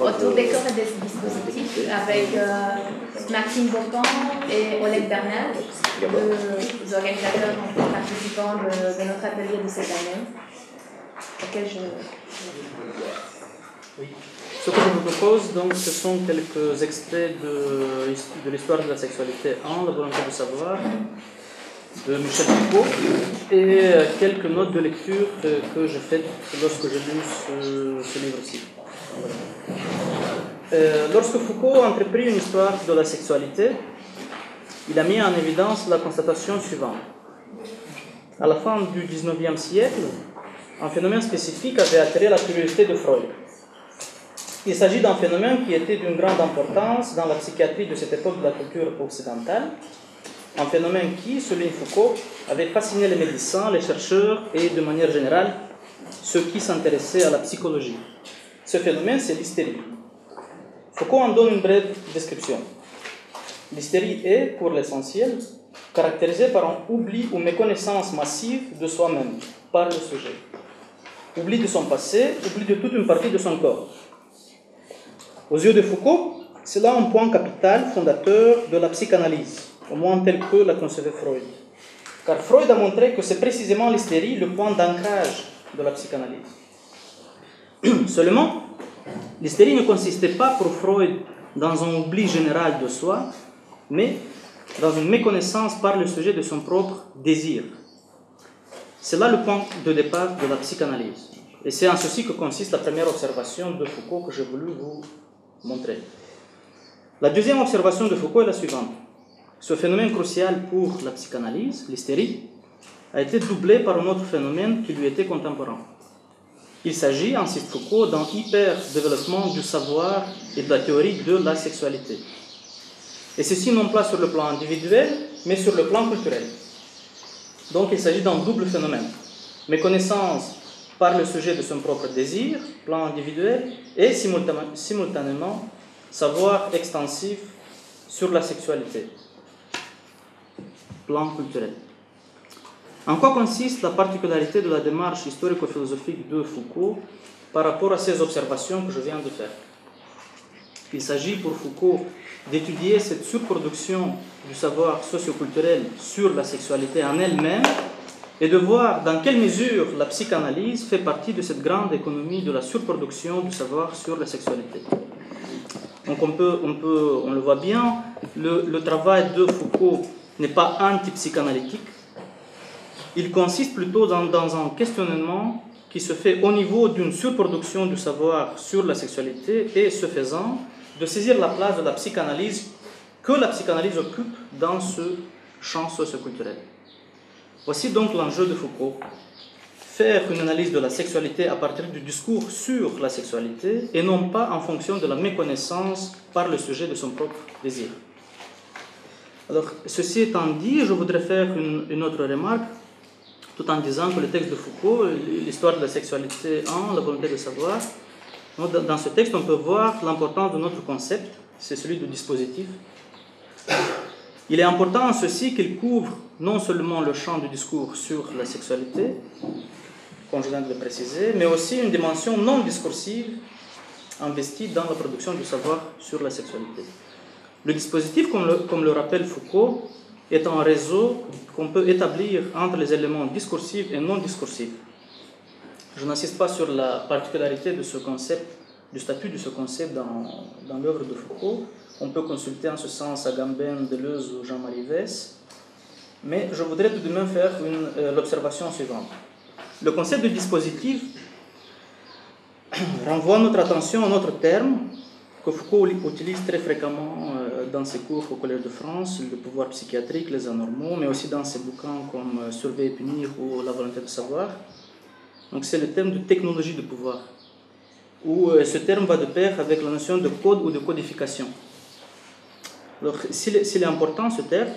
autour des corps et des dispositifs avec Maxime Bourton et Oleg Bernal, les organisateurs et participants de notre atelier de cette année, auquel Oui. Ce que je vous propose, donc, ce sont quelques extraits de l'histoire de la sexualité en La volonté de savoir, de Michel Foucault, et quelques notes de lecture que j'ai faites lorsque j'ai lu ce livre-ci. Lorsque Foucault a entrepris une histoire de la sexualité, il a mis en évidence la constatation suivante. À la fin du XIXe siècle, un phénomène spécifique avait attiré la curiosité de Freud. Il s'agit d'un phénomène qui était d'une grande importance dans la psychiatrie de cette époque de la culture occidentale, un phénomène qui, souligne Foucault, avait fasciné les médecins, les chercheurs et, de manière générale, ceux qui s'intéressaient à la psychologie. Ce phénomène, c'est l'hystérie. Foucault en donne une brève description. L'hystérie est, pour l'essentiel, caractérisée par un oubli ou méconnaissance massive de soi-même, par le sujet. Oubli de son passé, oubli de toute une partie de son corps. Aux yeux de Foucault, c'est là un point capital fondateur de la psychanalyse, au moins tel que l'a concevait Freud. Car Freud a montré que c'est précisément l'hystérie le point d'ancrage de la psychanalyse. Seulement, l'hystérie ne consistait pas pour Freud dans un oubli général de soi, mais dans une méconnaissance par le sujet de son propre désir. C'est là le point de départ de la psychanalyse. Et c'est en ceci que consiste la première observation de Foucault que j'ai voulu vous montrer. La deuxième observation de Foucault est la suivante. Ce phénomène crucial pour la psychanalyse, l'hystérie, a été doublé par un autre phénomène qui lui était contemporain. Il s'agit, insiste Foucault, d'un hyper-développement du savoir et de la théorie de la sexualité. Et ceci non pas sur le plan individuel, mais sur le plan culturel. Donc il s'agit d'un double phénomène. Méconnaissance par le sujet de son propre désir, plan individuel, et simultanément savoir extensif sur la sexualité, plan culturel. En quoi consiste la particularité de la démarche historico-philosophique de Foucault par rapport à ces observations que je viens de faire? Il s'agit pour Foucault d'étudier cette surproduction du savoir socioculturel sur la sexualité en elle-même et de voir dans quelle mesure la psychanalyse fait partie de cette grande économie de la surproduction du savoir sur la sexualité. Donc on le voit bien, le travail de Foucault n'est pas anti-psychanalytique. Il consiste plutôt dans un questionnement qui se fait au niveau d'une surproduction du savoir sur la sexualité et, ce faisant, de saisir la place de la psychanalyse que la psychanalyse occupe dans ce champ socioculturel. Voici donc l'enjeu de Foucault. Faire une analyse de la sexualité à partir du discours sur la sexualité et non pas en fonction de la méconnaissance par le sujet de son propre désir. Alors, ceci étant dit, je voudrais faire une autre remarque, tout en disant que le texte de Foucault, l'histoire de la sexualité en La volonté de savoir, dans ce texte, on peut voir l'importance de notre concept, c'est celui du dispositif. Il est important en ceci qu'il couvre non seulement le champ du discours sur la sexualité, comme je viens de le préciser, mais aussi une dimension non discursive investie dans la production du savoir sur la sexualité. Le dispositif, comme le rappelle Foucault, est un réseau qu'on peut établir entre les éléments discursifs et non discursifs. Je n'insiste pas sur la particularité de ce concept, du statut de ce concept dans l'œuvre de Foucault. On peut consulter en ce sens Agamben, Deleuze ou Jean-Marie Vess. Mais je voudrais tout de même faire l'observation suivante. Le concept de dispositif renvoie notre attention à un autre terme que Foucault utilise très fréquemment dans ses cours au Collège de France, le pouvoir psychiatrique, les anormaux, mais aussi dans ses bouquins comme Surveiller et punir ou La volonté de savoir. Donc c'est le terme de technologie de pouvoir, où ce terme va de pair avec la notion de code ou de codification. Alors s'il est important ce terme,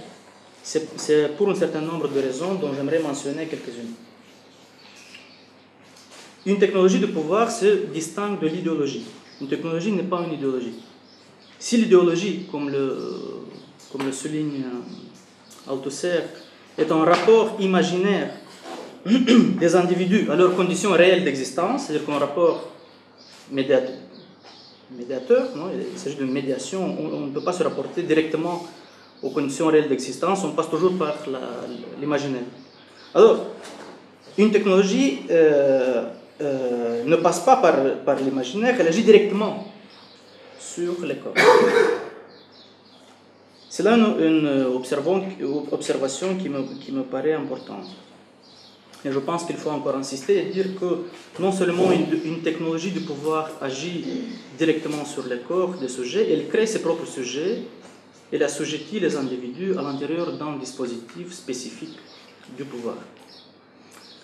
c'est pour un certain nombre de raisons dont j'aimerais mentionner quelques-unes. Une technologie de pouvoir se distingue de l'idéologie. Une technologie n'est pas une idéologie. Si l'idéologie, comme le souligne Althusser, est un rapport imaginaire des individus à leurs conditions réelles d'existence, c'est-à-dire qu'un rapport médiateur, non? Il s'agit d'une médiation, on ne peut pas se rapporter directement aux conditions réelles d'existence, on passe toujours par l'imaginaire. Alors, une technologie ne passe pas par l'imaginaire, elle agit directement sur les corps. C'est là une observation qui me paraît importante. Et je pense qu'il faut encore insister et dire que non seulement une technologie du pouvoir agit directement sur les corps des sujets, elle crée ses propres sujets, elle assujettit les individus à l'intérieur d'un dispositif spécifique du pouvoir.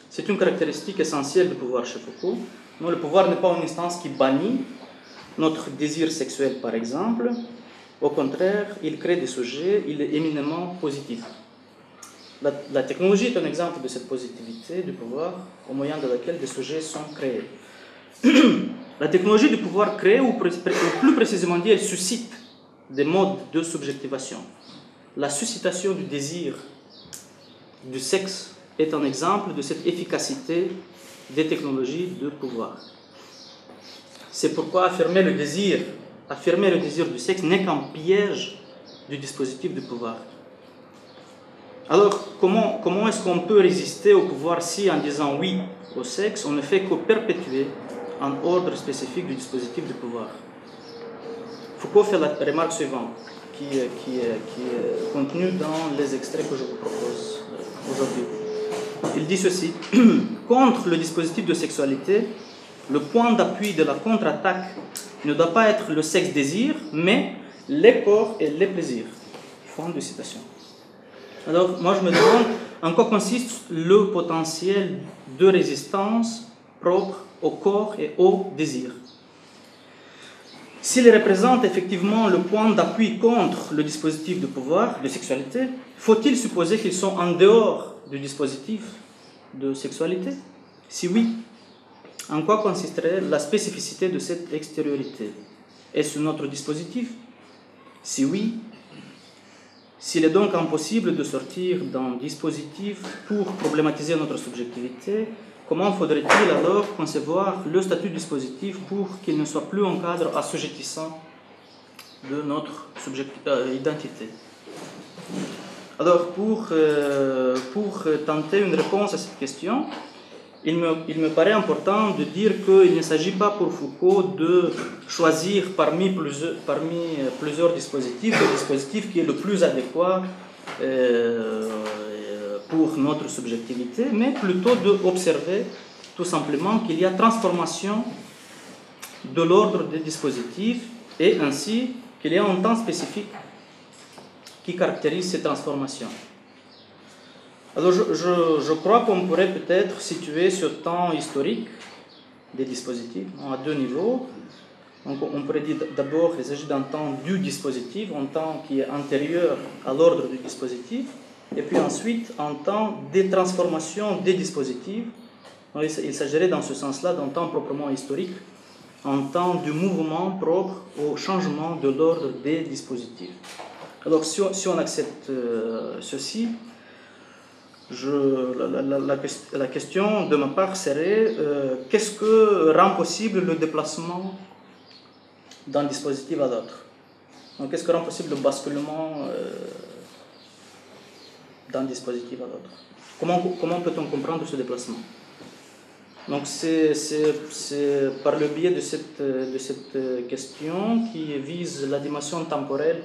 C'est une caractéristique essentielle du pouvoir chez Foucault. Non, le pouvoir n'est pas une instance qui bannit notre désir sexuel, par exemple. Au contraire, il crée des sujets, il est éminemment positif. La technologie est un exemple de cette positivité du pouvoir au moyen de laquelle des sujets sont créés. La technologie du pouvoir crée, ou plus précisément dit, elle suscite des modes de subjectivation. La suscitation du désir du sexe est un exemple de cette efficacité des technologies de pouvoir. C'est pourquoi affirmer le désir du sexe n'est qu'un piège du dispositif du pouvoir. Alors, comment est-ce qu'on peut résister au pouvoir si, en disant oui au sexe, on ne fait que perpétuer un ordre spécifique du dispositif du pouvoir? Foucault fait la remarque suivante, qui est contenue dans les extraits que je vous propose aujourd'hui. Il dit ceci: contre le dispositif de sexualité, le point d'appui de la contre-attaque ne doit pas être le sexe-désir, mais les corps et les plaisirs. Fin de citation. Alors, moi je me demande en quoi consiste le potentiel de résistance propre au corps et au désir. S'il représente effectivement le point d'appui contre le dispositif de pouvoir, de sexualité, faut-il supposer qu'ils sont en dehors du dispositif de sexualité? Si oui, en quoi consisterait la spécificité de cette extériorité? Est-ce notre dispositif? Si oui, s'il est donc impossible de sortir d'un dispositif pour problématiser notre subjectivité, comment faudrait-il alors concevoir le statut dispositif pour qu'il ne soit plus un cadre assujettissant de notre identité? Alors, pour tenter une réponse à cette question, il me paraît important de dire qu'il ne s'agit pas pour Foucault de choisir parmi plusieurs dispositifs le dispositif qui est le plus adéquat pour notre subjectivité, mais plutôt d'observer tout simplement qu'il y a transformation de l'ordre des dispositifs et ainsi qu'il y a un temps spécifique qui caractérise ces transformations. Alors je crois qu'on pourrait peut-être situer ce temps historique des dispositifs à deux niveaux. Donc on pourrait dire d'abord qu'il s'agit d'un temps du dispositif, un temps qui est antérieur à l'ordre du dispositif, et puis ensuite un temps des transformations des dispositifs. Donc, il s'agirait dans ce sens-là d'un temps proprement historique, un temps du mouvement propre au changement de l'ordre des dispositifs. Alors si on accepte ceci, la question de ma part serait qu'est-ce que rend possible le déplacement d'un dispositif à l'autre? Donc qu'est-ce que rend possible le basculement d'un dispositif à l'autre? Comment peut-on comprendre ce déplacement? Donc c'est par le biais de cette question qui vise la dimension temporelle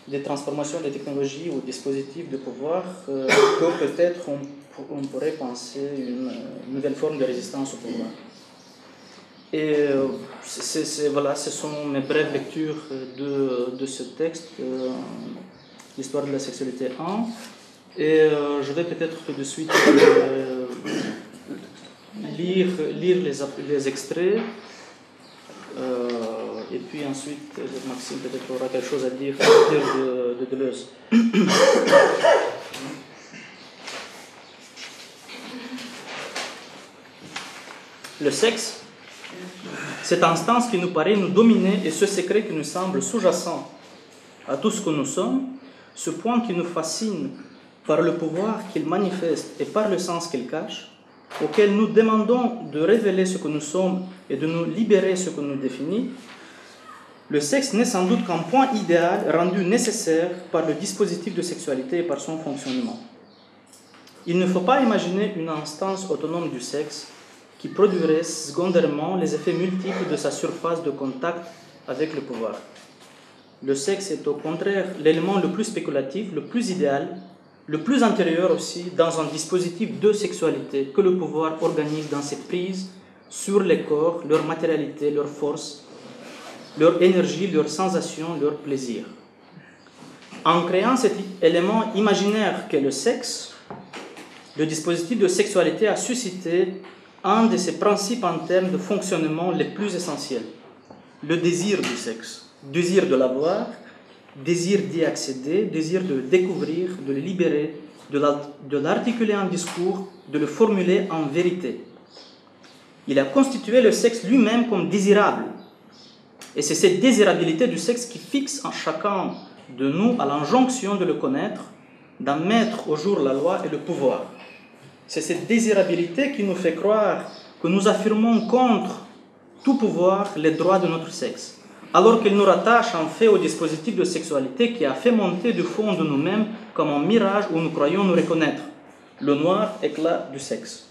des transformations des technologies ou dispositifs de pouvoir que peut-être on pourrait penser une nouvelle forme de résistance au pouvoir. Et voilà, ce sont mes brèves lectures de ce texte, l'histoire de la sexualité 1. Et je vais peut-être tout de suite lire les extraits. Et puis ensuite, Maxime peut-être aura quelque chose à dire de Deleuze. Le sexe, cette instance qui nous paraît nous dominer et ce secret qui nous semble sous-jacent à tout ce que nous sommes, ce point qui nous fascine par le pouvoir qu'il manifeste et par le sens qu'il cache, auquel nous demandons de révéler ce que nous sommes et de nous libérer ce que nous définit, le sexe n'est sans doute qu'un point idéal rendu nécessaire par le dispositif de sexualité et par son fonctionnement. Il ne faut pas imaginer une instance autonome du sexe qui produirait secondairement les effets multiples de sa surface de contact avec le pouvoir. Le sexe est au contraire l'élément le plus spéculatif, le plus idéal, le plus intérieur aussi dans un dispositif de sexualité que le pouvoir organise dans ses prises sur les corps, leur matérialité, leur force, leur énergie, leur sensation, leur plaisir. En créant cet élément imaginaire qu'est le sexe, le dispositif de sexualité a suscité un de ses principes en termes de fonctionnement les plus essentiels, le désir du sexe, désir de l'avoir, désir d'y accéder, désir de le découvrir, de le libérer, de l'articuler en discours, de le formuler en vérité. Il a constitué le sexe lui-même comme désirable. Et c'est cette désirabilité du sexe qui fixe en chacun de nous à l'injonction de le connaître, d'en mettre au jour la loi et le pouvoir. C'est cette désirabilité qui nous fait croire que nous affirmons contre tout pouvoir les droits de notre sexe, alors qu'il nous rattache en fait au dispositif de sexualité qui a fait monter du fond de nous-mêmes comme un mirage où nous croyons nous reconnaître, le noir éclat du sexe.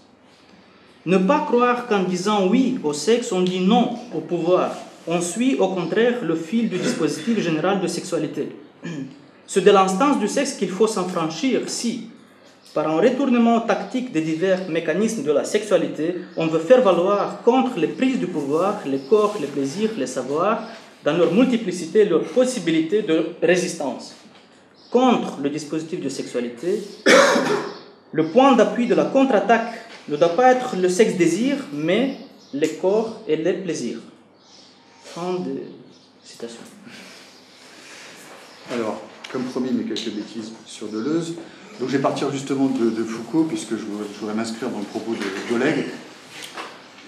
Ne pas croire qu'en disant oui au sexe, on dit non au pouvoir. On suit au contraire le fil du dispositif général de sexualité. C'est de l'instance du sexe qu'il faut s'affranchir si, par un retournement tactique des divers mécanismes de la sexualité, on veut faire valoir contre les prises du pouvoir, les corps, les plaisirs, les savoirs, dans leur multiplicité, leur possibilité de résistance. Contre le dispositif de sexualité, le point d'appui de la contre-attaque ne doit pas être le sexe-désir, mais les corps et les plaisirs. Fin de citation. Alors, comme promis, mais quelques bêtises sur Deleuze. Donc, je vais partir justement de Foucault, puisque je voudrais m'inscrire dans le propos d'Oleg.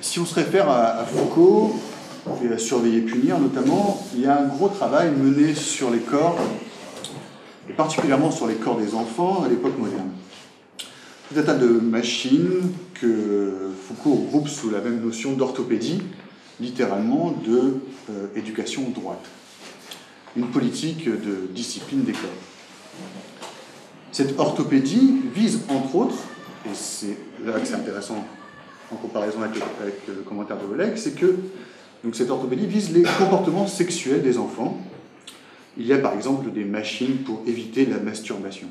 Si on se réfère à Foucault, et à Surveiller, punir notamment, il y a un gros travail mené sur les corps, et particulièrement sur les corps des enfants à l'époque moderne. Tout un tas de machines que Foucault regroupe sous la même notion d'orthopédie, littéralement de éducation droite. Une politique de discipline des corps. Cette orthopédie vise, entre autres, et c'est là que c'est intéressant en comparaison avec le commentaire de Oleg, c'est que donc cette orthopédie vise les comportements sexuels des enfants. Il y a par exemple des machines pour éviter la masturbation.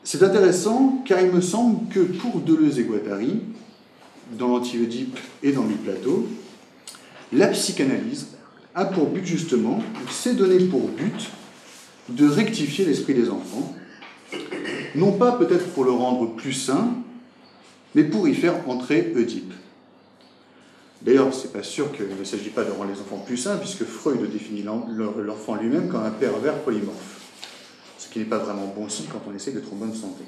C'est intéressant car il me semble que pour Deleuze et Guattari, dans l'Anti-Oedipe et dans Mille Plateaux, la psychanalyse a pour but justement, s'est donné pour but de rectifier l'esprit des enfants, non pas peut-être pour le rendre plus sain, mais pour y faire entrer Oedipe. D'ailleurs, c'est pas sûr qu'il ne s'agit pas de rendre les enfants plus sains, puisque Freud définit l'enfant lui-même comme un pervers polymorphe, ce qui n'est pas vraiment bon signe quand on essaie d'être en bonne santé.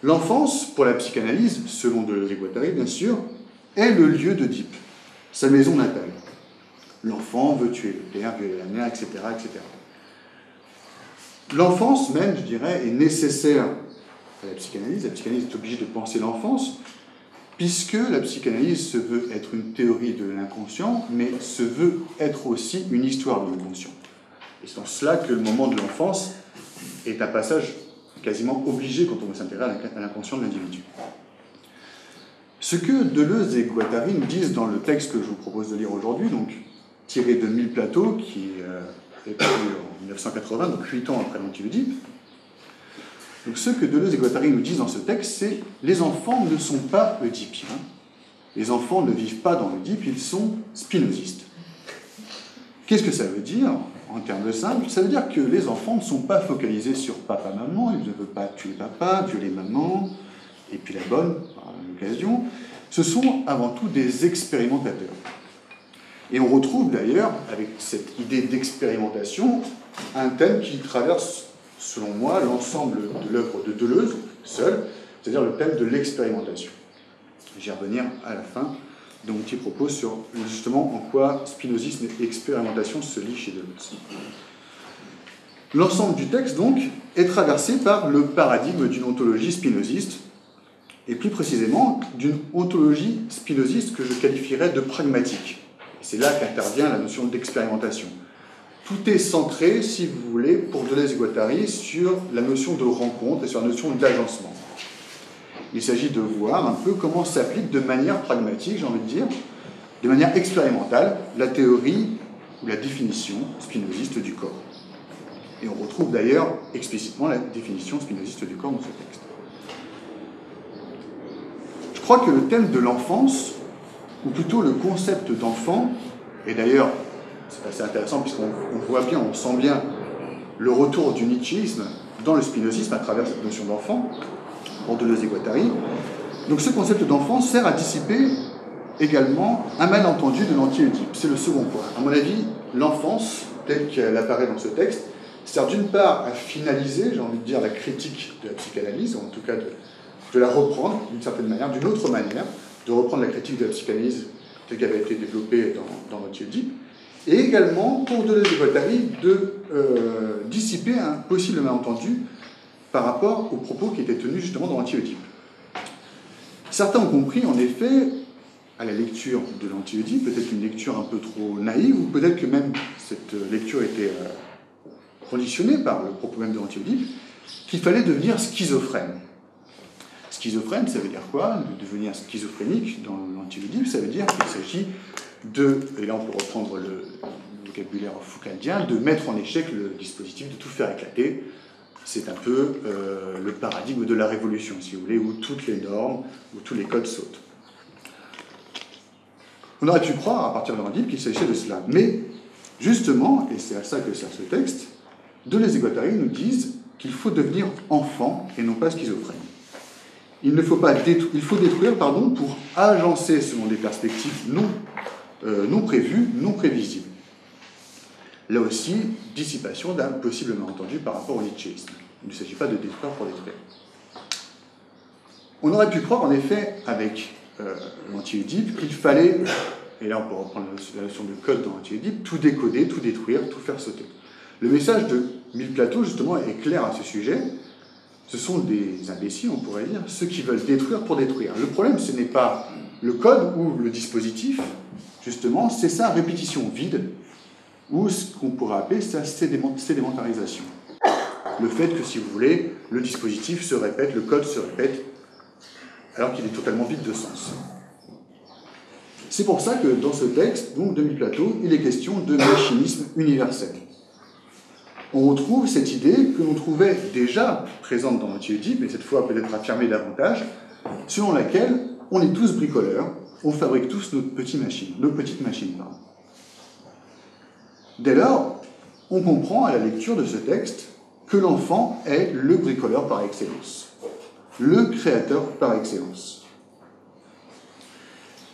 L'enfance, pour la psychanalyse, selon Deleuze et Guattari, bien sûr, est le lieu d'Oedipe, sa maison natale. L'enfant veut tuer le père, violer la mère, etc., etc. L'enfance même, je dirais, est nécessaire à la psychanalyse. La psychanalyse est obligée de penser l'enfance, puisque la psychanalyse se veut être une théorie de l'inconscient, mais se veut être aussi une histoire de l'inconscient. Et c'est en cela que le moment de l'enfance est un passage quasiment obligé quand on veut s'intéresser à l'inconscient de l'individu. Ce que Deleuze et Guattari nous disent dans le texte que je vous propose de lire aujourd'hui, donc tiré de Mille Plateaux, qui est paru en 1980, donc 8 ans après l'Anti-Oedipe. Donc ce que Deleuze et Guattari nous disent dans ce texte, c'est « les enfants ne sont pas oedipiens, les enfants ne vivent pas dans l'Oedipe, ils sont spinozistes ». Qu'est-ce que ça veut dire en termes simples? Ça veut dire que les enfants ne sont pas focalisés sur papa-maman, ils ne veulent pas tuer papa, violer maman, et puis la bonne, par l'occasion. Ce sont avant tout des expérimentateurs. Et on retrouve d'ailleurs, avec cette idée d'expérimentation, un thème qui traverse, selon moi, l'ensemble de l'œuvre de Deleuze, seul, c'est-à-dire le thème de l'expérimentation. J'y revenir à la fin de mon petit propos sur justement en quoi spinozisme et expérimentation se lient chez Deleuze. L'ensemble du texte, donc, est traversé par le paradigme d'une ontologie spinoziste, et plus précisément d'une ontologie spinoziste que je qualifierais de pragmatique. C'est là qu'intervient la notion d'expérimentation. Tout est centré, si vous voulez, pour Deleuze et Guattari, sur la notion de rencontre et sur la notion d'agencement. Il s'agit de voir un peu comment s'applique de manière pragmatique, j'ai envie de dire, de manière expérimentale, la théorie ou la définition spinoziste du corps. Et on retrouve d'ailleurs explicitement la définition spinoziste du corps dans ce texte. Je crois que le thème de l'enfance, ou plutôt le concept d'enfant, et d'ailleurs c'est assez intéressant puisqu'on voit bien, on sent bien le retour du nietzschéisme dans le spinozisme à travers cette notion d'enfant, pour Deleuze et Guattari. Donc ce concept d'enfant sert à dissiper également un malentendu de l'anti-Oedipe. C'est le second point. À mon avis, l'enfance, telle qu'elle apparaît dans ce texte, sert d'une part à finaliser, j'ai envie de dire, la critique de la psychanalyse, ou en tout cas de la reprendre d'une certaine manière, d'une autre manière, de reprendre la critique de la psychanalyse telle qu'elle avait été développée dans l'anti-Oedipe, et également, pour Deleuze et Guattari, de dissiper un possible malentendu par rapport aux propos qui étaient tenus justement dans l'anti-Oedipe. Certains ont compris, en effet, à la lecture de l'anti-Oedipe, peut-être une lecture un peu trop naïve, ou peut-être que même cette lecture était conditionnée par le propos même de l'anti-Oedipe, qu'il fallait devenir schizophrène. Schizophrène, ça veut dire quoi? De devenir schizophrénique dans l'anti-Oedipe, ça veut dire qu'il s'agit de, et là on peut reprendre le vocabulaire foucaldien, de mettre en échec le dispositif, de tout faire éclater. C'est un peu le paradigme de la révolution, si vous voulez, où toutes les normes, où tous les codes sautent. On aurait pu croire, à partir de l'Oedipe, qu'il s'agissait de cela. Mais, justement, et c'est à ça que sert ce texte, Deleuze et Guattari nous disent qu'il faut devenir enfant et non pas schizophrène. Il faut détruire pour agencer selon des perspectives non prévues, non prévisibles. Là aussi, dissipation d'un possible malentendu par rapport au nietzschéisme. Il ne s'agit pas de détruire pour détruire. On aurait pu croire, en effet, avec l'anti-Oedipe, qu'il fallait, et là on peut reprendre la notion de code dans l'anti-Oedipe, tout décoder, tout détruire, tout faire sauter. Le message de Mille Plateau, justement, est clair à ce sujet. Ce sont des imbéciles, on pourrait dire, ceux qui veulent détruire pour détruire. Le problème, ce n'est pas le code ou le dispositif, justement, c'est sa répétition vide, ou ce qu'on pourrait appeler sa sédimentarisation. Le fait que, si vous voulez, le dispositif se répète, le code se répète, alors qu'il est totalement vide de sens. C'est pour ça que dans ce texte, donc de Mille Plateau, il est question de machinisme universel. On retrouve cette idée que l'on trouvait déjà présente dans l'anti-Oedipe, mais cette fois peut-être affirmée davantage, selon laquelle on est tous bricoleurs, on fabrique tous nos petites machines. Dès lors, on comprend à la lecture de ce texte que l'enfant est le bricoleur par excellence, le créateur par excellence.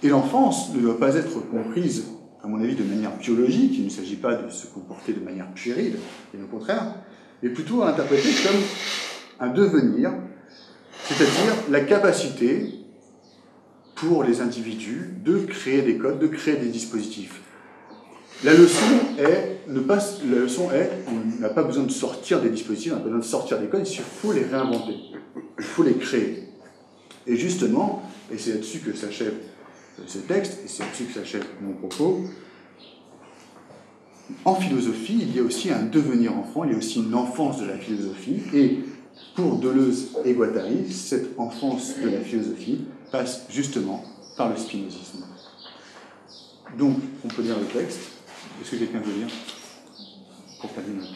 Et l'enfance ne doit pas être comprise, à mon avis, de manière biologique, il ne s'agit pas de se comporter de manière puérile, bien au contraire, mais plutôt à interpréter comme un devenir, c'est-à-dire la capacité pour les individus de créer des codes, de créer des dispositifs. La leçon est, on n'a pas besoin de sortir des dispositifs, on n'a pas besoin de sortir des codes, il faut les réinventer, il faut les créer. Et justement, et c'est là-dessus que s'achève ce texte, et c'est là-dessus que s'achève mon propos, en philosophie, il y a aussi un devenir enfant, il y a aussi une enfance de la philosophie, et pour Deleuze et Guattari, cette enfance de la philosophie passe justement par le spinozisme. Donc, on peut lire le texte. Est-ce que quelqu'un veut lire pour terminer?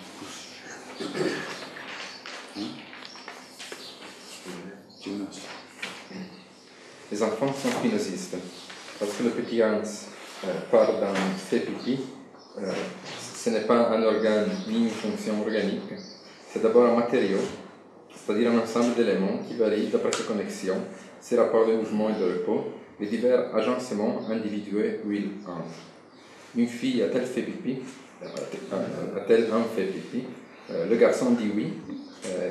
Les enfants sont spinozistes. Parce que le petit Hans part d'un fait pipi, ce n'est pas un organe ni une fonction organique, c'est d'abord un matériau, c'est-à-dire un ensemble d'éléments qui varient d'après ses connexions, ses rapports de mouvement et de repos, les divers agencements individuels où il entre. Une fille a-t-elle fait pipi? A-t-elle un fait pipi? Le garçon dit oui,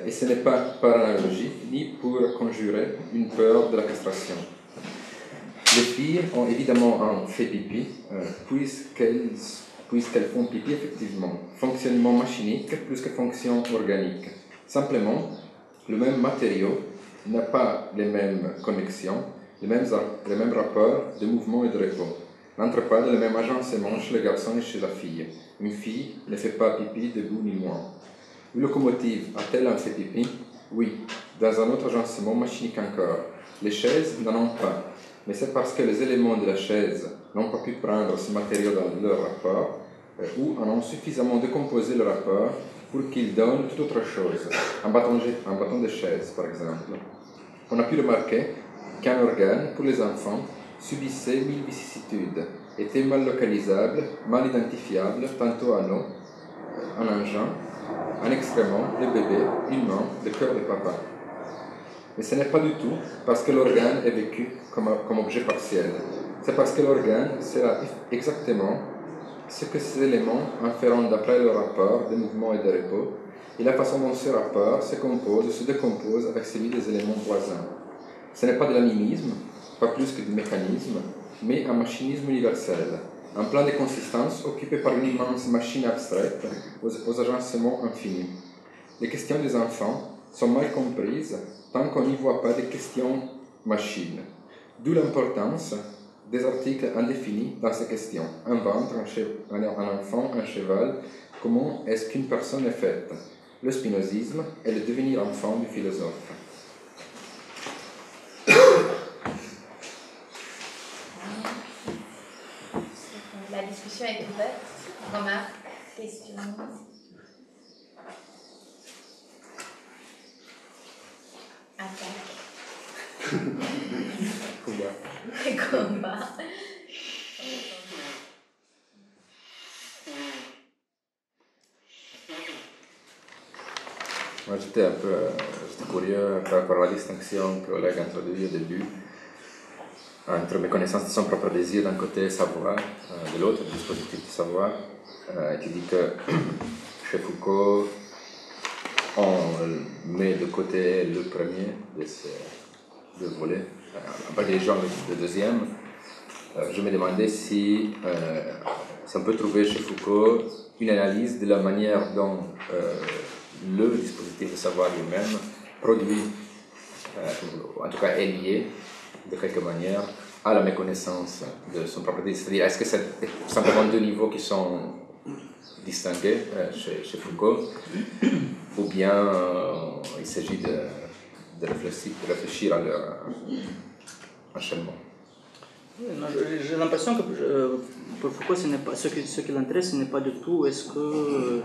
et ce n'est pas par analogie, ni pour conjurer une peur de la castration. Les filles ont évidemment un fait pipi, puisqu'elles font pipi effectivement. Fonctionnement machinique plus que fonction organique. Simplement, le même matériau n'a pas les mêmes connexions, les mêmes rapports de mouvement et de repos. n'entre pas dans le même agencement chez le garçon et chez la fille. Une fille ne fait pas pipi debout ni loin. Une locomotive a-t-elle un fait pipi? Oui, dans un autre agencement machinique encore. Les chaises n'en ont pas, mais c'est parce que les éléments de la chaise n'ont pas pu prendre ce matériau dans leur rapport ou en ont suffisamment décomposé le rapport pour qu'ils donnent toute autre chose, un bâton de chaise par exemple. On a pu remarquer qu'un organe pour les enfants subissait 1000 vicissitudes, était mal localisable, mal identifiable, tantôt un os, un engin, un excrément, le bébé, une main, le cœur de papa. Mais ce n'est pas du tout parce que l'organe est vécu comme objet partiel. C'est parce que l'organe sera exactement ce que ces éléments en feront d'après le rapport de mouvement et de repos, et la façon dont ce rapport se compose, se décompose avec celui des éléments voisins. Ce n'est pas de l'animisme, pas plus que du mécanisme, mais un machinisme universel, un plan de consistance occupé par une immense machine abstraite aux agencements infinis. Les questions des enfants sont mal comprises tant qu'on n'y voit pas de questions machines, d'où l'importance des articles indéfinis dans ces questions. Un ventre, un enfant, un cheval, comment est-ce qu'une personne est faite? Le spinozisme est le devenir enfant du philosophe. La discussion est ouverte. Remarques, questions? Attaque. Combat. Moi, j'étais curieux par rapport à la distinction que Oleg a introduite au début entre méconnaissance de son propre désir d'un côté, savoir de l'autre, dispositif du savoir. Tu dis que chez Foucault, on met de côté le premier de ces deux volets, en privilégiant le deuxième. Je me demandais si on peut trouver chez Foucault une analyse de la manière dont le dispositif de savoir lui-même produit, en tout cas est lié de quelque manière à la méconnaissance de son propre désir. C'est-à-dire, est-ce que c'est simplement deux niveaux qui sont distingués chez Foucault, ou bien il s'agit de réfléchir à leur enchaînement? J'ai l'impression que pour Foucault, ce qui l'intéresse, ce n'est pas du tout est-ce que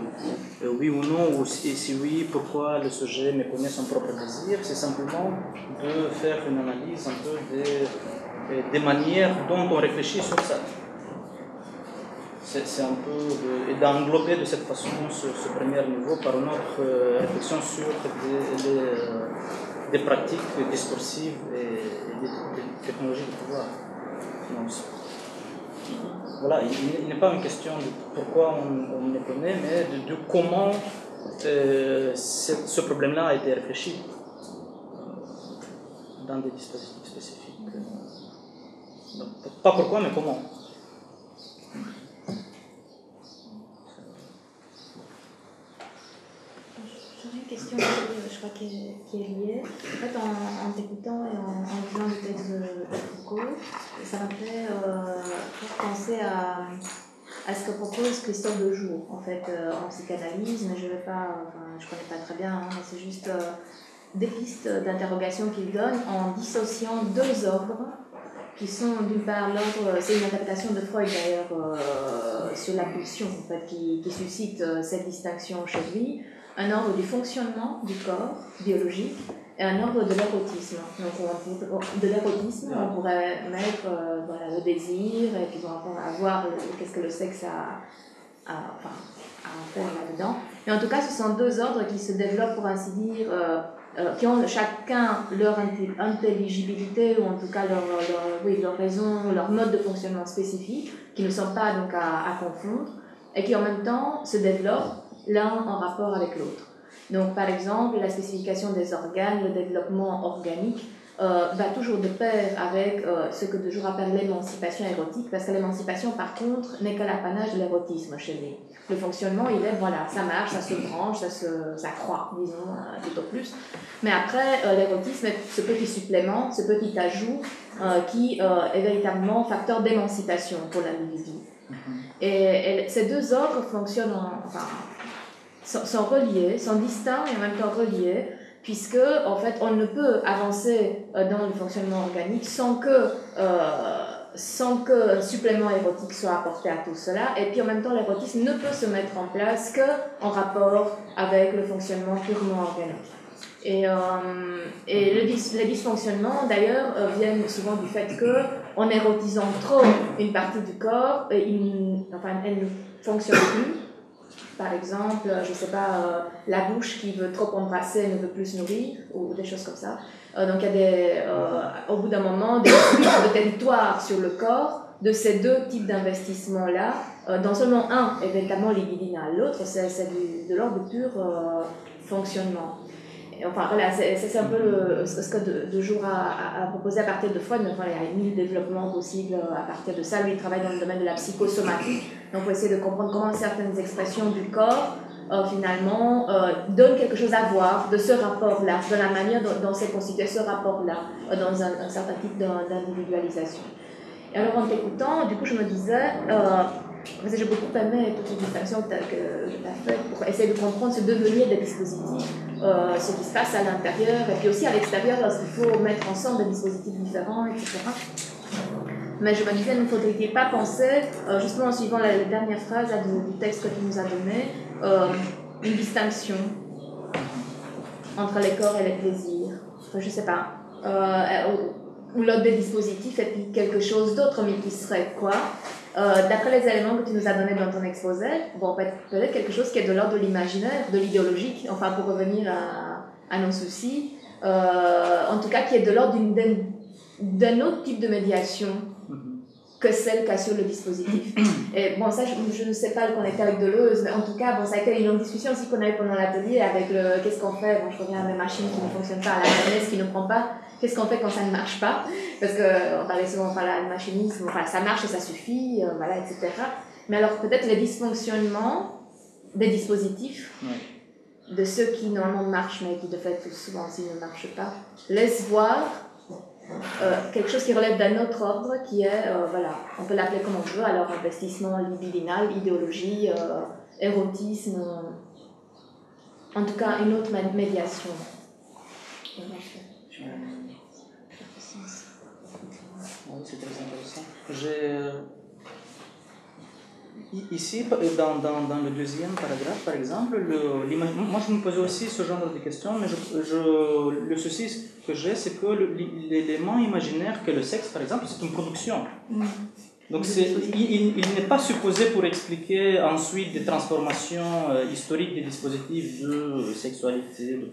oui ou non, ou si oui, pourquoi le sujet méconnaît son propre désir. C'est simplement de faire une analyse un peu des manières dont on réfléchit sur ça. C'est un peu et d'englober de cette façon ce premier niveau par une autre réflexion sur des pratiques discursives et des technologies de pouvoir. Voilà, il n'est pas une question de pourquoi on méconnaît, mais de comment ce problème-là a été réfléchi dans des dispositifs spécifiques. Donc, pas pourquoi, mais comment. J'aurais une question, je crois, qui est liée. En fait, en t'écoutant et en lisant le texte de Foucault, ça m'a fait penser à ce que propose Christophe Dejoux, en fait, en psychanalyse, mais je ne connais pas très bien, hein, mais c'est juste des pistes d'interrogation qu'il donne en dissociant deux ordres qui sont d'une part l'ordre, c'est une interprétation de Freud d'ailleurs sur la pulsion en fait, qui suscite cette distinction chez lui, un ordre du fonctionnement du corps biologique et un ordre de l'érotisme. Donc de l'érotisme, on pourrait mettre voilà, le désir et puis on va voir qu'est-ce que le sexe a à faire là-dedans. Mais en tout cas, ce sont deux ordres qui se développent pour ainsi dire qui ont chacun leur intelligibilité ou en tout cas leur raison, leur mode de fonctionnement spécifique, qui ne sont pas donc à confondre et qui en même temps se développent l'un en rapport avec l'autre. Donc par exemple, la spécification des organes, le développement organique va toujours de pair avec ce que de jour appelle l'émancipation érotique, parce que l'émancipation, par contre, n'est que l'apanage de l'érotisme chez lui. Le fonctionnement, il est, voilà, ça marche, ça se branche, ça croît, disons, plutôt plus. Mais après, l'érotisme est ce petit supplément, ce petit ajout qui est véritablement facteur d'émancipation pour l'individu. Et ces deux ordres fonctionnent, sont reliés, sont distincts et en même temps reliés, puisque en fait on ne peut avancer dans le fonctionnement organique sans que un supplément érotique soit apporté à tout cela, et puis en même temps l'érotisme ne peut se mettre en place qu'en rapport avec le fonctionnement purement organique. Et les dysfonctionnements d'ailleurs viennent souvent du fait que en érotisant trop une partie du corps, elle ne fonctionne plus. Par exemple, je ne sais pas, la bouche qui veut trop embrasser ne veut plus se nourrir, ou des choses comme ça. Donc il y a au bout d'un moment des fuites de territoire sur le corps de ces deux types d'investissements-là, dont seulement un est véritablement libidinal, l'autre c'est de l'ordre du pur fonctionnement. Et enfin voilà, c'est un peu ce que de jour a proposé à partir de Freud, mais voilà, il y a 1000 développements possibles à partir de ça. Lui, il travaille dans le domaine de la psychosomatique, donc pour essayer de comprendre comment certaines expressions du corps finalement donnent quelque chose à voir de ce rapport-là, de la manière dont c'est constitué ce rapport-là, dans un certain type d'individualisation. Et alors en t'écoutant, du coup je me disais, j'ai beaucoup aimé toutes les distinctions que tu as faites pour essayer de comprendre ce devenir des dispositifs, ce qui se passe à l'intérieur et puis aussi à l'extérieur lorsqu'il faut mettre ensemble des dispositifs différents, etc. Mais je me disais, ne faudrait-il pas penser, justement en suivant la dernière phrase là, du texte que tu nous as donné, une distinction entre les corps et les plaisirs, enfin, je ne sais pas, ou l'autre des dispositifs et puis quelque chose d'autre, mais qui serait quoi? D'après les éléments que tu nous as donnés dans ton exposé, bon, peut-être quelque chose qui est de l'ordre de l'imaginaire, de l'idéologique, enfin pour revenir à nos soucis, en tout cas qui est de l'ordre d'un autre type de médiation que celle qu'a sur le dispositif. Et bon, ça, je ne sais pas le connecter avec Deleuze, mais en tout cas, bon, ça a été une longue discussion aussi qu'on a eu pendant l'atelier avec le qu'est-ce qu'on fait, bon, je reviens à des machines qui ne fonctionnent pas, à la mayonnaise qui ne prend pas, qu'est-ce qu'on fait quand ça ne marche pas, parce qu'on parlait souvent, voilà, le machinisme, enfin, ça marche et ça suffit, voilà, etc. Mais alors, peut-être les dysfonctionnements des dispositifs, de ceux qui normalement marchent, mais qui de fait souvent aussi ne marchent pas, laissent voir quelque chose qui relève d'un autre ordre qui est, voilà, on peut l'appeler comme on veut, alors investissement libidinal, idéologie, érotisme, en tout cas une autre médiation. Oui, c'est très intéressant. Ici, dans le deuxième paragraphe, par exemple, moi je me posais aussi ce genre de questions, mais le souci que j'ai, c'est que l'élément imaginaire que le sexe, par exemple, c'est une production. Donc il n'est pas supposé pour expliquer ensuite des transformations historiques des dispositifs de sexualité, de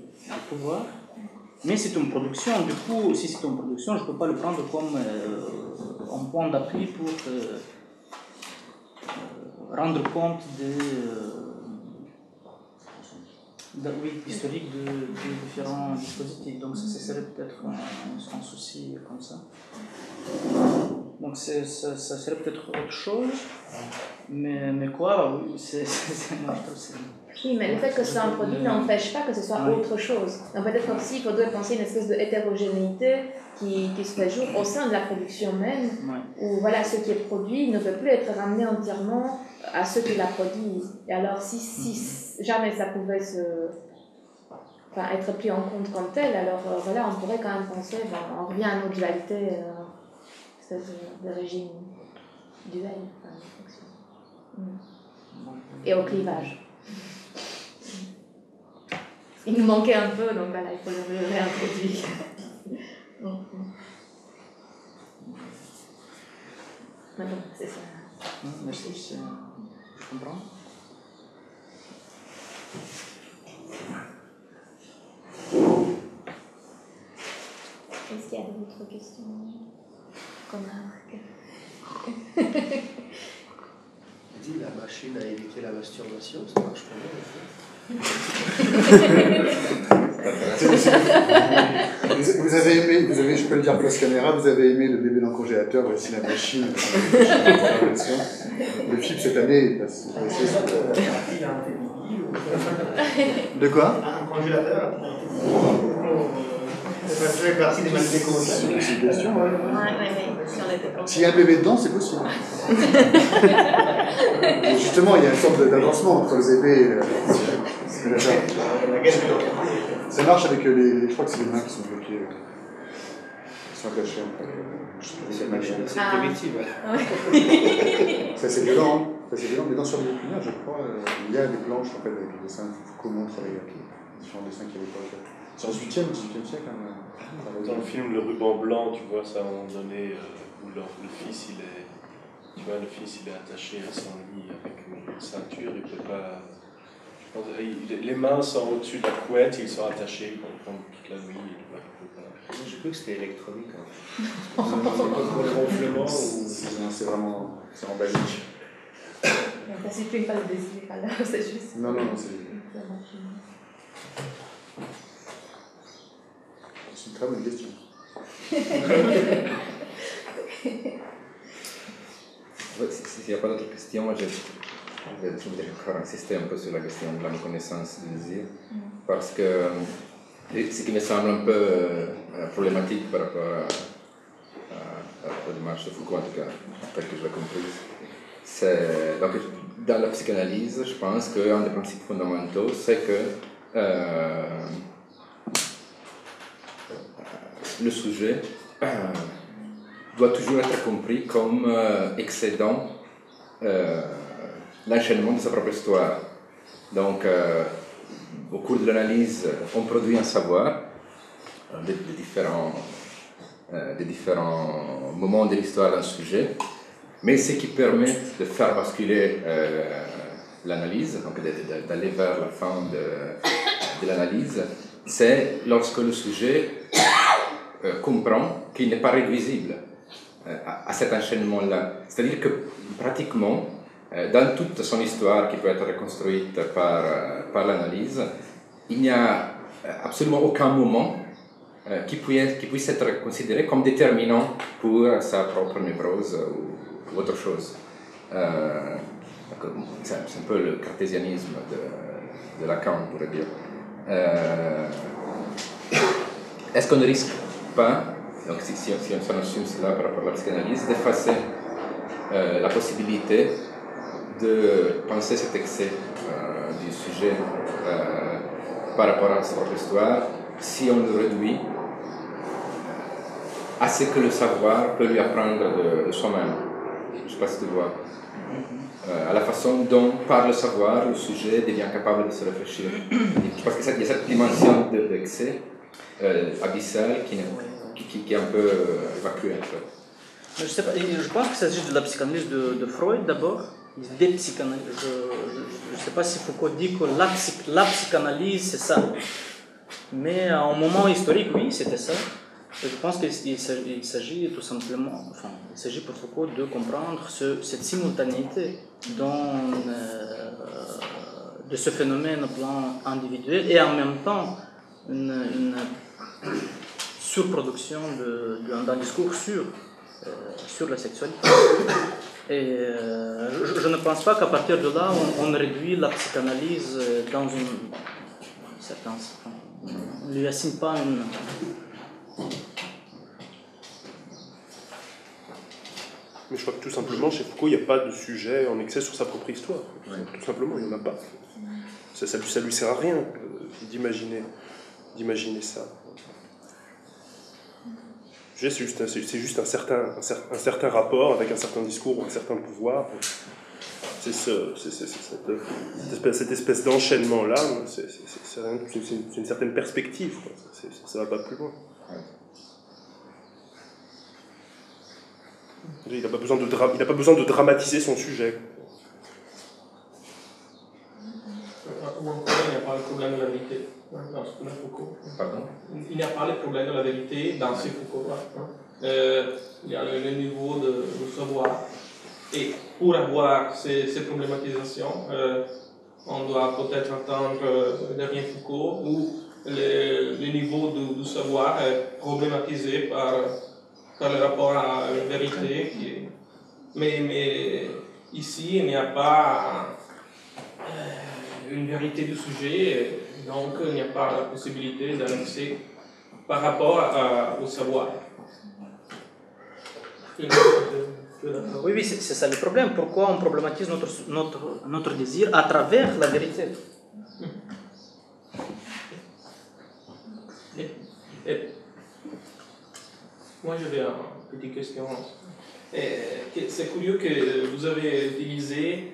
pouvoir, mais c'est une production. Du coup, si c'est une production, je ne peux pas le prendre comme un point d'appui pour rendre compte historique de différents dispositifs. Donc ça serait peut-être un souci comme ça. Donc ça serait peut-être autre chose, mais quoi, oui, c'est un autre. Oui, mais le fait que ce soit un produit n'empêche pas que ce soit autre chose. Donc peut-être aussi il faudrait penser une espèce de hétérogénéité qui se fait jour au sein de la production même, où voilà, ce qui est produit ne peut plus être ramené entièrement à ceux qui la produisent. Et alors si jamais ça pouvait être pris en compte comme tel, alors voilà, on pourrait quand même penser, on revient à nos dualités, de régime duel, et au clivage. Il nous manquait un peu, donc voilà, il faut le réintroduire. Mais bon, c'est ça. Merci, je comprends. Est-ce qu'il y a d'autres questions qu'on a remarquées? Dit la machine a évité la masturbation, ça marche pas bien. Vous vous avez aimé, je peux le dire place caméra, vous avez aimé Le bébé dans le congélateur, voici la machine. Le film cette année est passé. De quoi? Un congélateur. Ça fait partie des malgré C'est une question, ouais. Si on était S'il y a un bébé dedans, c'est possible. Justement, il y a une sorte d'avancement entre le bébé et ça marche avec les. Je crois que c'est les mains qui sont bloquées. Qui sont attachées en fait. C'est primitif. Ça c'est violent, hein. Ça c'est violent, mais dans Sur le Lupinard, je crois, il y a des planches en fait avec les dessins Foucault montre avec différents dessins qu'il y avait pas. C'est en 18e siècle. Dans le film Le Ruban Blanc, tu vois ça à un moment donné où le fils il est. Tu vois, le fils il est attaché à son lit avec une ceinture, il peut pas. Je pense, les mains sont au-dessus de la couette, ils sont attachés pendant toute la nuit. J'ai cru que c'était électronique. C'est pas pour le ronflement ou. C'est vraiment. C'est en Belgique. Ça supprime pas le désir, alors c'est juste. Non, c'est. C'est une très bonne question. S'il n'y a pas d'autres questions, moi je voudrais encore insister un peu sur la question de la reconnaissance du désir, parce que ce qui me semble un peu problématique par rapport à la démarche de Foucault, en tout cas, tel que je l'ai compris, c'est donc dans la psychanalyse, je pense qu'un des principes fondamentaux, c'est que le sujet doit toujours être compris comme excédant l'enchaînement de sa propre histoire. Donc, au cours de l'analyse, on produit un savoir des différents moments de l'histoire d'un sujet, mais ce qui permet de faire basculer l'analyse, donc d'aller vers la fin de l'analyse, c'est lorsque le sujet comprend qu'il n'est pas réduisible à cet enchaînement-là. C'est-à-dire que pratiquement, dans toute son histoire qui peut être reconstruite par l'analyse, il n'y a absolument aucun moment qui puisse être considéré comme déterminant pour sa propre névrose ou autre chose. C'est un peu le cartésianisme de Lacan, on pourrait dire. Est-ce qu'on ne risque pas, donc si on assume cela par rapport à la psychanalyse, d'effacer la possibilité de penser cet excès du sujet par rapport à sa propre histoire, si on le réduit à ce que le savoir peut lui apprendre de soi-même. Je ne sais pas si tu vois. À la façon dont, par le savoir, le sujet devient capable de se réfléchir. Je pense qu'il y a cette dimension d'excès abyssal qui est un peu évacuée. En fait. Je sais pas, je pense qu'il s'agit de la psychanalyse de Freud d'abord, des psychanalyses. Je ne sais pas si Foucault dit que la psychanalyse c'est ça. Mais à un moment historique, oui, c'était ça. Et je pense qu'il s'agit tout simplement, enfin, il s'agit pour Foucault de comprendre cette simultanéité de ce phénomène au plan individuel et en même temps une surproduction d'un discours sur la sexualité. Et je ne pense pas qu'à partir de là, on réduit la psychanalyse dans une certaine... On ne lui assigne pas une... Mais je crois que tout simplement, chez Foucault, il n'y a pas de sujet en excès sur sa propre histoire. Tout simplement, il n'y en a pas. Ça lui sert à rien d'imaginer ça. C'est juste un certain rapport avec un certain discours ou un certain pouvoir. C'est cette espèce d'enchaînement-là, c'est une certaine perspective. Ça ne va pas plus loin. Il n'a pas besoin de dramatiser son sujet. Ou encore, il n'y a pas le problème de la vérité dans Foucault. Pardon? Il n'y a pas le problème de la vérité dans ce Foucault. Il y a le niveau de savoir. Et pour avoir ces problématisations, on doit peut-être entendre Damien Foucault ou le niveau du savoir est problématisé par le rapport à la vérité. Mais ici, il n'y a pas une vérité du sujet, donc il n'y a pas la possibilité d'annoncer par rapport au savoir. Oui, oui, c'est ça le problème. Pourquoi on problématise notre désir à travers la vérité? Moi, j'avais une petite question. C'est curieux que vous avez utilisé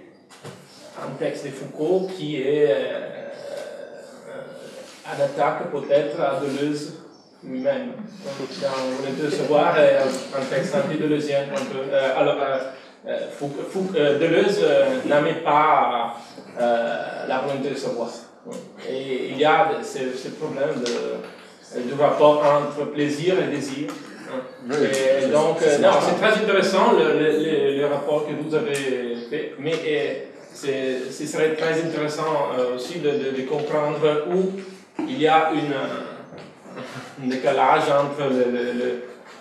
un texte de Foucault qui est une attaque peut-être à Deleuze lui-même. Dans le savoir, un texte anti-deleuzien. Alors, Deleuze n'aimait pas la volonté de savoir. Et il y a ce problème du rapport entre plaisir et désir. Et donc, non, c'est très intéressant le rapport que vous avez fait, mais ce serait très intéressant aussi de comprendre où il y a un décalage entre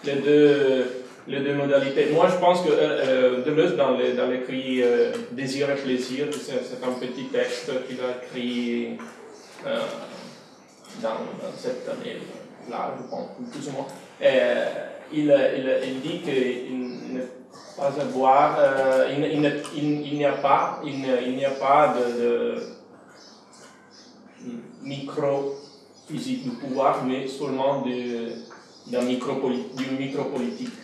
les deux modalités. Moi, je pense que Deleuze, dans l'écrit Désir et plaisir, c'est un petit texte qu'il a écrit dans cette année-là, je pense, plus ou moins. Il dit qu'il ne pas avoir, il n'y a pas de micro-physique du pouvoir, mais seulement d'une micro-politique.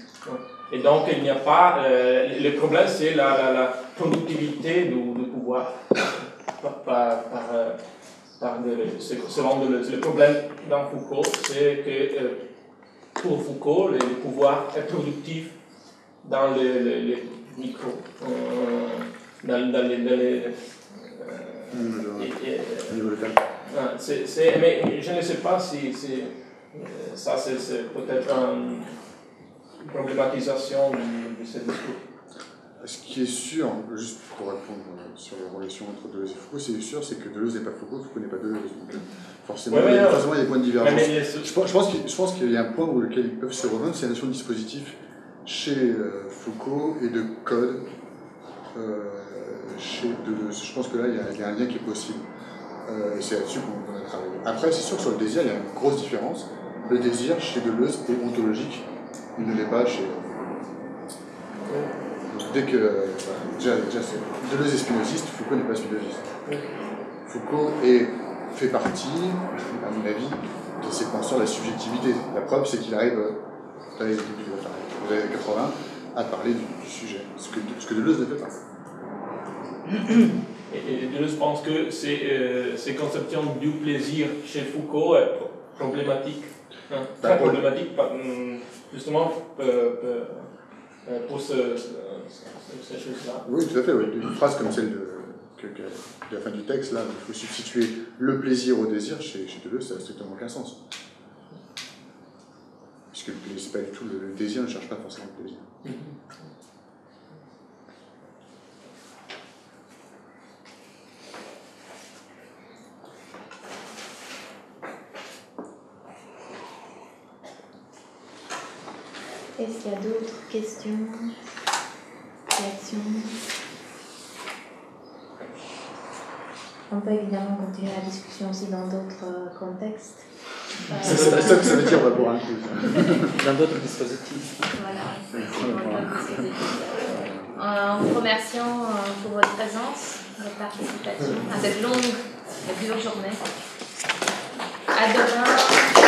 Et donc, il n'y a pas. Le problème, c'est la productivité du pouvoir. Selon Deleuze. Le problème dans Foucault, c'est que pour Foucault, le pouvoir est productif dans les micros, mais je ne sais pas si ça c'est peut-être une problématisation de ce discours. Ce qui est sûr, juste pour répondre sur la relation entre Deleuze et Foucault, c'est que Deleuze n'est pas Foucault, Foucault n'est pas Deleuze. Donc, forcément, il y a des points de divergence. Je pense qu'il y a un point où lequel ils peuvent se rejoindre, c'est la notion de dispositif chez Foucault et de code chez Deleuze. Je pense que là, il y a un lien qui est possible. Et c'est là-dessus qu'on a travaillé. Après, c'est sûr que sur le désir, il y a une grosse différence. Le désir chez Deleuze est ontologique, il ne l'est pas chez... Donc, dès que... déjà Deleuze est spinoziste, Foucault n'est pas spinoziste. Foucault fait partie, à mon avis, de ces penseurs de la subjectivité. La preuve, c'est qu'il arrive, dans les années 80, à parler du sujet, ce que Deleuze ne fait pas. Et Deleuze pense que ces conceptions du plaisir chez Foucault est problématique, très problématique, justement pour ces choses-là. Oui, tout à fait. Oui. Une phrase comme celle de la fin du texte, là, il faut substituer le plaisir au désir, chez Deleuze, ça n'a strictement aucun sens. Puisque c'est pas du tout le désir ne cherche pas forcément le plaisir. Est-ce qu'il y a d'autres questions, réactions? On peut évidemment continuer la discussion aussi dans d'autres contextes. C'est ça que ça veut dire, on va boire un coup. Dans d'autres dispositifs. Voilà. En vous remerciant pour votre présence, votre participation à cette longue et dure journée. À demain.